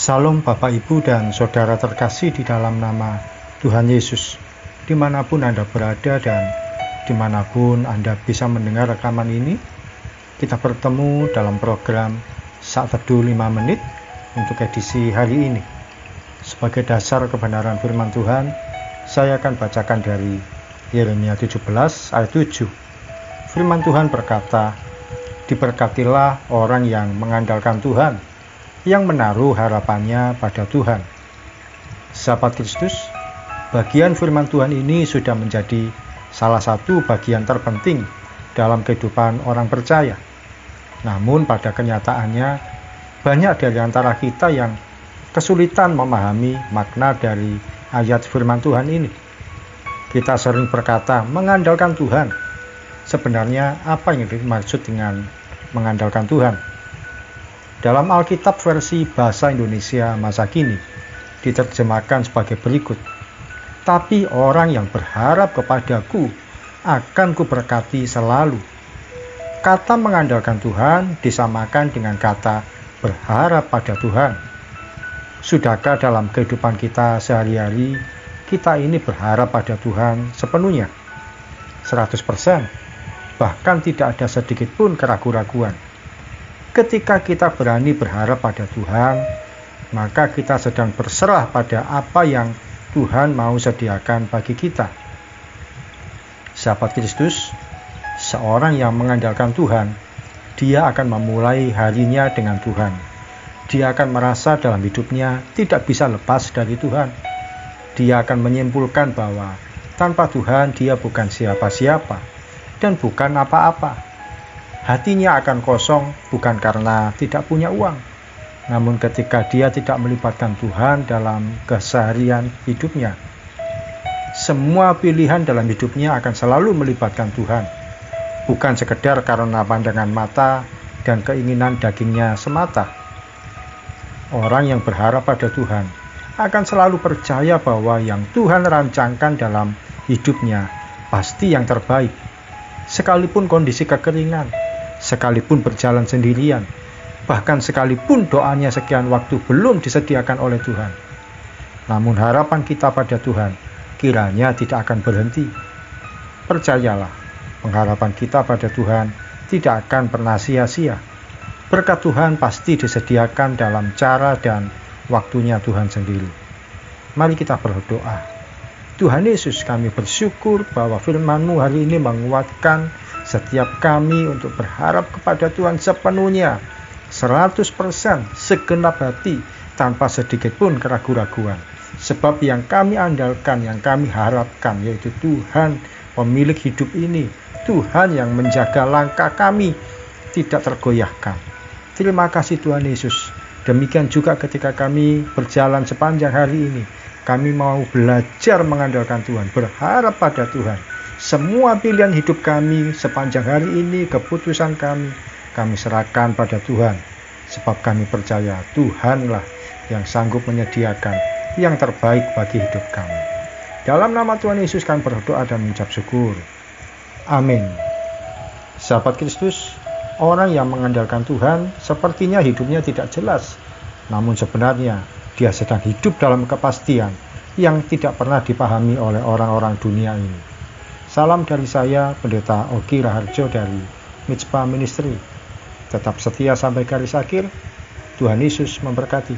Salam Bapak Ibu dan Saudara terkasih di dalam nama Tuhan Yesus. Dimanapun Anda berada dan dimanapun Anda bisa mendengar rekaman ini, kita bertemu dalam program Saat Teduh 5 Menit untuk edisi hari ini. Sebagai dasar kebenaran firman Tuhan, saya akan bacakan dari Yeremia 17 ayat 7. Firman Tuhan berkata, "Diberkatilah orang yang mengandalkan Tuhan, yang menaruh harapannya pada Tuhan." Sahabat Kristus, bagian firman Tuhan ini sudah menjadi salah satu bagian terpenting dalam kehidupan orang percaya. Namun pada kenyataannya, banyak dari antara kita yang kesulitan memahami makna dari ayat firman Tuhan ini. Kita sering berkata mengandalkan Tuhan. Sebenarnya apa yang dimaksud dengan mengandalkan Tuhan? Dalam Alkitab versi bahasa Indonesia masa kini diterjemahkan sebagai berikut. "Tapi orang yang berharap kepadaku akan kuberkati selalu." Kata mengandalkan Tuhan disamakan dengan kata berharap pada Tuhan. Sudahkah dalam kehidupan kita sehari-hari kita ini berharap pada Tuhan sepenuhnya? 100%, bahkan tidak ada sedikit pun keraguan-raguan. Ketika kita berani berharap pada Tuhan, maka kita sedang berserah pada apa yang Tuhan mau sediakan bagi kita. Sahabat Kristus, seorang yang mengandalkan Tuhan, dia akan memulai harinya dengan Tuhan. Dia akan merasa dalam hidupnya tidak bisa lepas dari Tuhan. Dia akan menyimpulkan bahwa tanpa Tuhan dia bukan siapa-siapa dan bukan apa-apa. Hatinya akan kosong bukan karena tidak punya uang, namun ketika dia tidak melibatkan Tuhan dalam keseharian hidupnya. Semua pilihan dalam hidupnya akan selalu melibatkan Tuhan, bukan sekedar karena pandangan mata dan keinginan dagingnya semata. Orang yang berharap pada Tuhan akan selalu percaya bahwa yang Tuhan rancangkan dalam hidupnya pasti yang terbaik, sekalipun kondisi kekeringan, sekalipun berjalan sendirian, bahkan sekalipun doanya sekian waktu belum disediakan oleh Tuhan. Namun harapan kita pada Tuhan kiranya tidak akan berhenti. Percayalah, pengharapan kita pada Tuhan tidak akan pernah sia-sia. Berkat Tuhan pasti disediakan dalam cara dan waktunya Tuhan sendiri. Mari kita berdoa. Tuhan Yesus, kami bersyukur bahwa firman-Mu hari ini menguatkan setiap kami untuk berharap kepada Tuhan sepenuhnya, 100%, segenap hati, tanpa sedikit pun keraguan-raguan. Sebab yang kami andalkan, yang kami harapkan, yaitu Tuhan pemilik hidup ini, Tuhan yang menjaga langkah kami tidak tergoyahkan. Terima kasih Tuhan Yesus. Demikian juga ketika kami berjalan sepanjang hari ini, kami mau belajar mengandalkan Tuhan, berharap pada Tuhan. Semua pilihan hidup kami sepanjang hari ini, keputusan kami serahkan pada Tuhan. Sebab kami percaya Tuhanlah yang sanggup menyediakan yang terbaik bagi hidup kami. Dalam nama Tuhan Yesus kami berdoa dan mengucap syukur. Amin. Sahabat Kristus, orang yang mengandalkan Tuhan sepertinya hidupnya tidak jelas. Namun sebenarnya dia sedang hidup dalam kepastian yang tidak pernah dipahami oleh orang-orang dunia ini. Salam dari saya, Pendeta Ogi Raharjo dari Mitspa Ministry. Tetap setia sampai garis akhir. Tuhan Yesus memberkati.